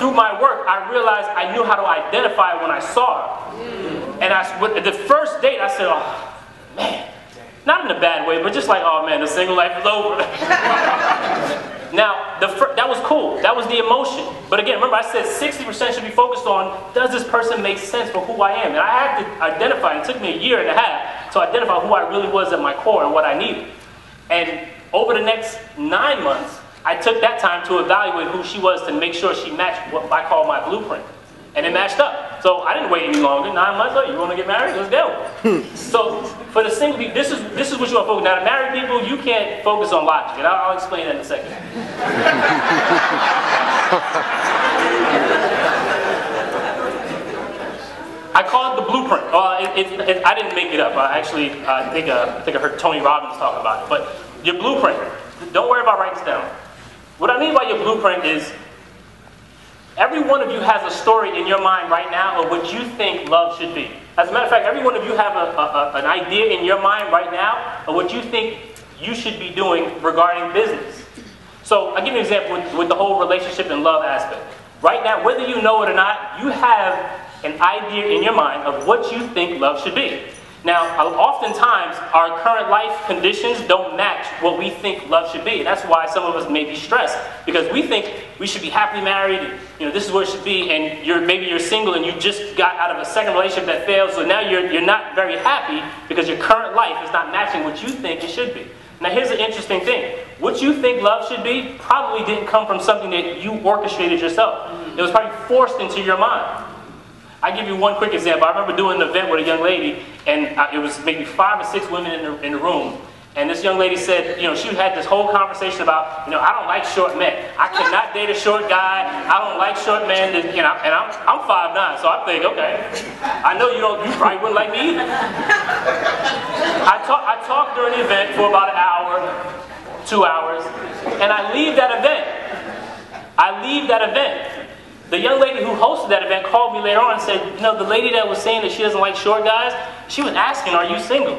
through my work, I realized I knew how to identify when I saw her. And the first date, I said, oh, man. Not in a bad way, but just like, oh man, the single life is over. Now, that was cool. That was the emotion. But again, remember I said 60% should be focused on, does this person make sense for who I am? And I had to identify, it took me a year and a half to identify who I really was at my core and what I needed. And over the next 9 months, I took that time to evaluate who she was to make sure she matched what I call my blueprint. And it matched up. So I didn't wait any longer. 9 months later, you want to get married? Let's go. So for the single people, this is what you want to focus on. Now, the married people, you can't focus on logic. And I'll explain that in a second. I call it the blueprint. I didn't make it up. I think I heard Tony Robbins talk about it. But your blueprint, don't worry about writing it down. What I mean by your blueprint is, every one of you has a story in your mind right now of what you think love should be. As a matter of fact, every one of you have an idea in your mind right now of what you think you should be doing regarding business. So I'll give you an example with the whole relationship and love aspect. Right now, whether you know it or not, you have an idea in your mind of what you think love should be. Now, oftentimes, our current life conditions don't match what we think love should be. And that's why some of us may be stressed. Because we think we should be happily married, and this is where it should be, and maybe you're single and you just got out of a second relationship that failed, so now you're not very happy because your current life is not matching what you think it should be. Now, here's the interesting thing. What you think love should be probably didn't come from something that you orchestrated yourself. It was probably forced into your mind. I'll give you one quick example. I remember doing an event with a young lady, and it was maybe 5 or 6 women in the room. And this young lady said, she had this whole conversation about, I don't like short men. I cannot date a short guy. I don't like short men. And I'm 5'9", so I think, okay, I know you probably wouldn't like me either. I talked during the event for about an hour, 2 hours, and I leave that event. The young lady who hosted that event called me later on and said, the lady that was saying that she doesn't like short guys, she was asking, are you single?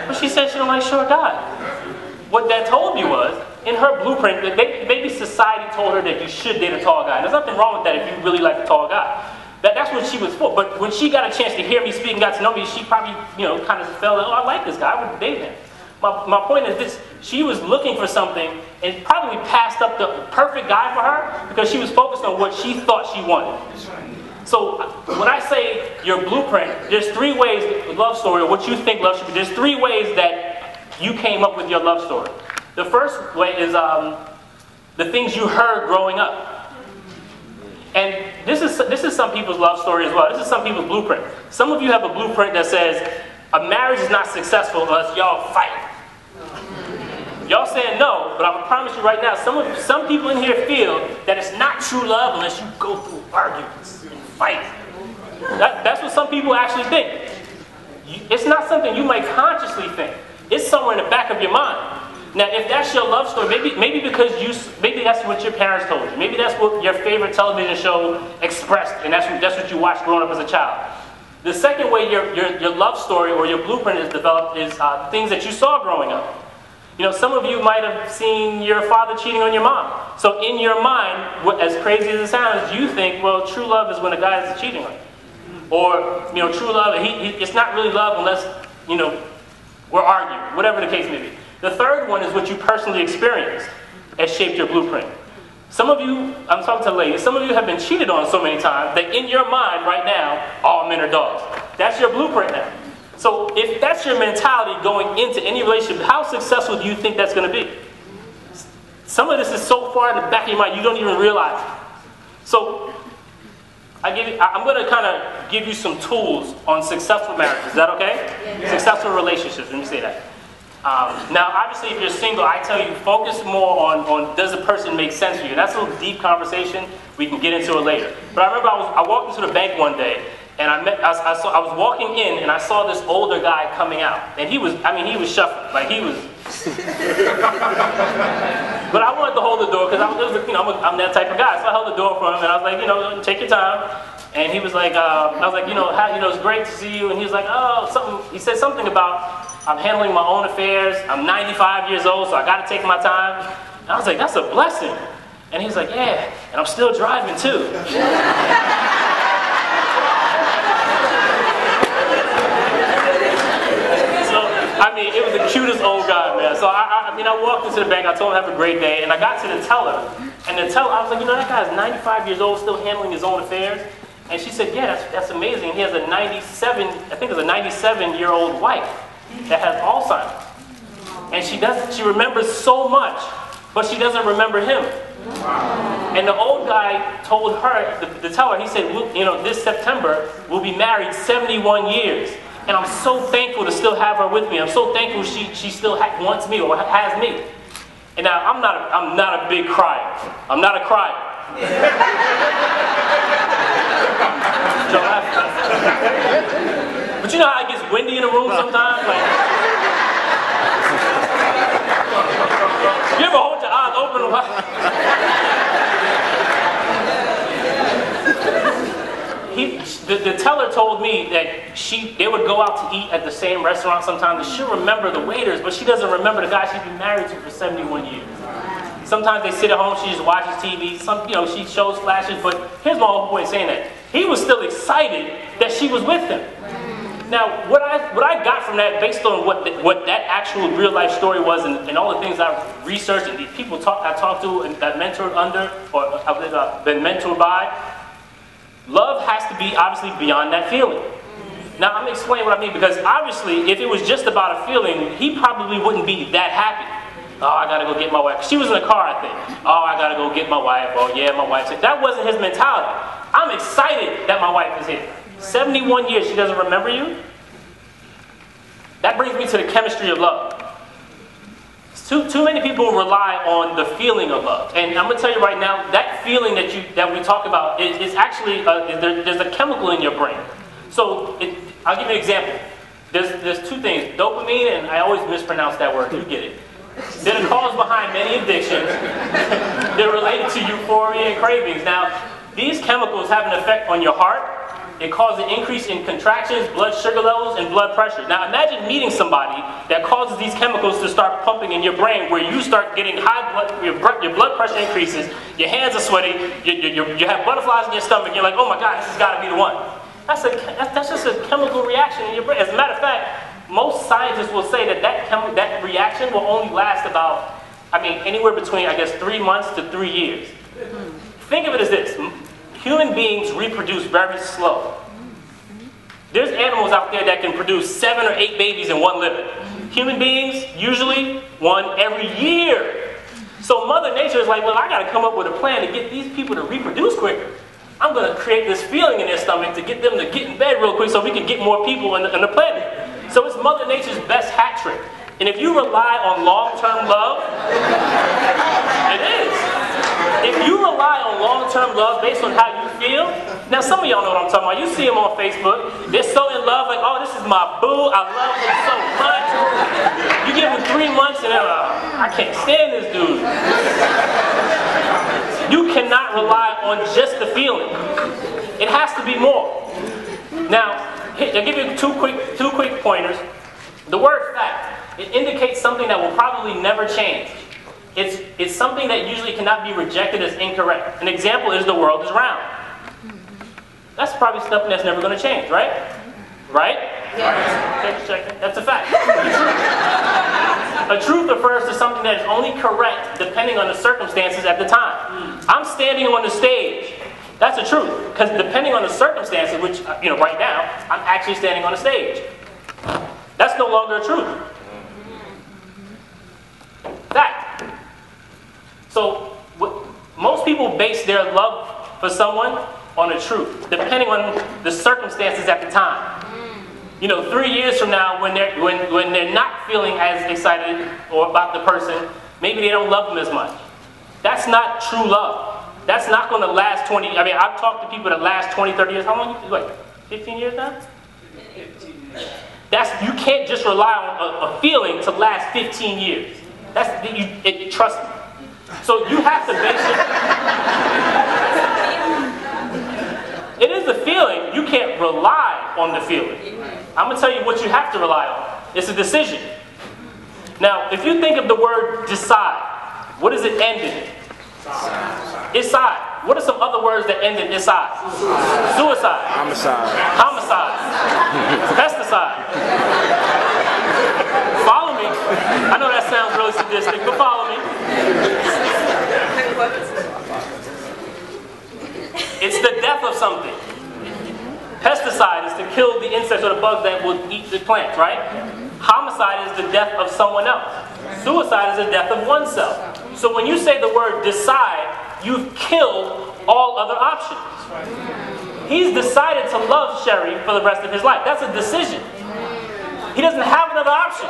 But she said she don't like short guys. What that told me was, in her blueprint, maybe society told her that you should date a tall guy. There's nothing wrong with that if you really like a tall guy. That's what she was for. But when she got a chance to hear me speak and got to know me, she probably, kind of felt, I like this guy, I would date him. My point is this, she was looking for something and probably passed up the perfect guy for her because she was focused on what she thought she wanted. So when I say your blueprint, there's 3 ways, love story, or what you think love should be, there's 3 ways that you came up with your love story. The first way is the things you heard growing up. And this is some people's love story as well. This is some people's blueprint. Some of you have a blueprint that says, a marriage is not successful unless y'all fight. Y'all saying no, but I'm going to promise you right now, some people in here feel that it's not true love unless you go through arguments and fight. That's what some people actually think. It's not something you might consciously think. It's somewhere in the back of your mind. Now, if that's your love story, maybe that's what your parents told you. Maybe that's what your favorite television show expressed, and that's what you watched growing up as a child. The second way your love story or your blueprint is developed is things that you saw growing up. Some of you might have seen your father cheating on your mom. So in your mind, as crazy as it sounds, you think, well, true love is when a guy is cheating on you. Or, true love, it's not really love unless, we're arguing, whatever the case may be. The third one is what you personally experienced has shaped your blueprint. Some of you, I'm talking to ladies, some of you have been cheated on so many times that in your mind right now, all men are dogs. That's your blueprint now. So if that's your mentality going into any relationship, how successful do you think that's going to be? Some of this is so far in the back of your mind, you don't even realize it. So I'm going to kind of give you some tools on successful marriages. Is that okay? Yeah. Successful relationships, let me say that. Now, obviously, if you're single, I tell you, focus more on does the person make sense for you. That's a little deep conversation. We can get into it later. But I remember I walked into the bank one day, and I was walking in, and I saw this older guy coming out. And he was shuffling. Like, he was... But I wanted to hold the door, because I'm that type of guy. So I held the door for him, and I was like, take your time. And he was like, it's great to see you. And he was like, he said something about, I'm handling my own affairs. I'm 95 years old, so I got to take my time. And I was like, that's a blessing. And he's like, yeah, and I'm still driving too. I mean, it was the cutest old guy, man. So I walked into the bank, I told him have a great day, and I got to the teller. And the teller, I was like, that guy's 95 years old, still handling his own affairs. And she said, yeah, that's amazing. He has a 97-year-old wife that has Alzheimer's. And she remembers so much, but she doesn't remember him. And the old guy told her, the teller, he said, this September, we'll be married 71 years. And I'm so thankful to still have her with me. I'm so thankful she still wants me or has me. And now I'm not a big crier. I'm not a crier. But you know how it gets windy in the room sometimes? Like, you ever hold your eyes open? The teller told me that they would go out to eat at the same restaurant sometimes, and she'll remember the waiters, but she doesn't remember the guy she's been married to for 71 years. Sometimes they sit at home, she just watches TV, she shows flashes, but here's my whole point saying that. He was still excited that she was with him. Now, what I got from that, based on what that actual real life story was, and all the things I've researched, and the people I talked to and that mentored under, or I've been mentored by, love has to be obviously beyond that feeling. Now, I'm going to explain what I mean, because obviously, if it was just about a feeling, he probably wouldn't be that happy. Oh, I got to go get my wife. She was in the car, I think. Oh, I got to go get my wife. Oh, yeah, my wife's here. That wasn't his mentality. I'm excited that my wife is here. 71 years, she doesn't remember you? That brings me to the chemistry of love. Too many people rely on the feeling of love. And I'm going to tell you right now, that feeling that we talk about is actually, there's a chemical in your brain. So, I'll give you an example. There's two things, dopamine, and I always mispronounce that word, you get it. They're the cause behind many addictions. They're related to euphoria and cravings. Now, these chemicals have an effect on your heart. It causes an increase in contractions, blood sugar levels, and blood pressure. Now imagine meeting somebody that causes these chemicals to start pumping in your brain, where you start getting high blood, your blood pressure increases, your hands are sweaty, you have butterflies in your stomach, you're like, oh my God, this has got to be the one. That's just a chemical reaction in your brain. As a matter of fact, most scientists will say that reaction will only last about, anywhere between, 3 months to 3 years. Think of it as this. Human beings reproduce very slow. There's animals out there that can produce 7 or 8 babies in one living. Human beings, usually 1 every year. So Mother Nature is like, well, I got to come up with a plan to get these people to reproduce quicker. I'm going to create this feeling in their stomach to get them to get in bed real quick so we can get more people on the planet. So it's Mother Nature's best hat trick. And if you rely on long-term love, it is. If you rely on long-term love based on how you feel, now some of y'all know what I'm talking about. You see them on Facebook. They're so in love, like, oh, this is my boo. I love him so much. You give them 3 months and they're like, I can't stand this dude. You cannot rely on just the feeling. It has to be more. Now, I'll give you two quick pointers. The word fact, it indicates something that will probably never change. It's something that usually cannot be rejected as incorrect. An example is the world is round. That's probably something that's never going to change, right? Right? Yes. Okay, that's a fact. A truth refers to something that is only correct depending on the circumstances at the time. I'm standing on the stage. That's the truth. Because depending on the circumstances, which, right now, I'm actually standing on the stage. That's no longer a truth. Fact. So, most people base their love for someone on the truth, depending on the circumstances at the time. 3 years from now, when they're not feeling as excited or about the person, maybe they don't love them as much. That's not true love. That's not going to last 20. I've talked to people that last 20, 30 years. How long? 15 years now? 15 years. You can't just rely on a feeling to last 15 years. Trust me. So you have to base it. It is a feeling. You can't rely on the feeling. I'm going to tell you what you have to rely on. It's a decision. Now, if you think of the word decide, what does it end in? Icide. What are some other words that end in icide? Suicide. Homicide. Pesticide. Follow me. I know that sounds really sadistic, but follow me. It's the death of something. Pesticide is to kill the insects or the bugs that will eat the plants, right? Homicide is the death of someone else. Suicide is the death of oneself. So when you say the word decide, you've killed all other options. He's decided to love Sherry for the rest of his life. That's a decision. He doesn't have another option.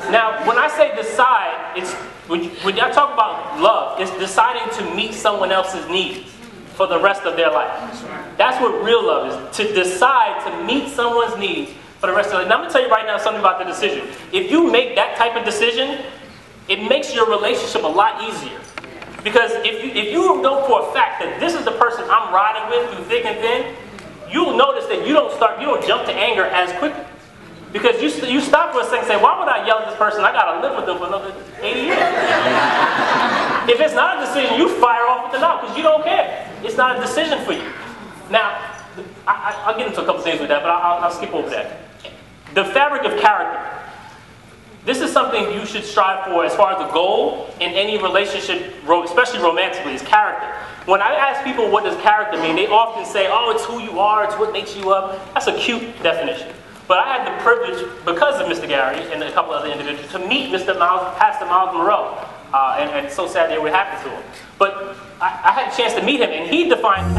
Now, when I say decide, it's when I talk about love, it's deciding to meet someone else's needs for the rest of their life. That's what real love is, to decide to meet someone's needs for the rest of their life. Now, I'm going to tell you right now something about the decision. If you make that type of decision, it makes your relationship a lot easier. Because if you know for a fact that this is the person I'm riding with through thick and thin, you'll notice that you don't jump to anger as quickly. Because you stop for a second and say, why would I yell at this person? I got to live with them for another 80 years. If it's not a decision, you fire off with the mouth because you don't care. It's not a decision for you. Now, I'll get into a couple things with that, but I'll skip over that. The fabric of character. This is something you should strive for as far as the goal in any relationship, especially romantically, is character. When I ask people what does character mean, they often say, oh, it's who you are, it's what makes you up. That's a cute definition. But I had the privilege, because of Mr. Gary and a couple other individuals, to meet Pastor Miles Monroe. And it's so sad that what happened to him. But I had a chance to meet him, and he defined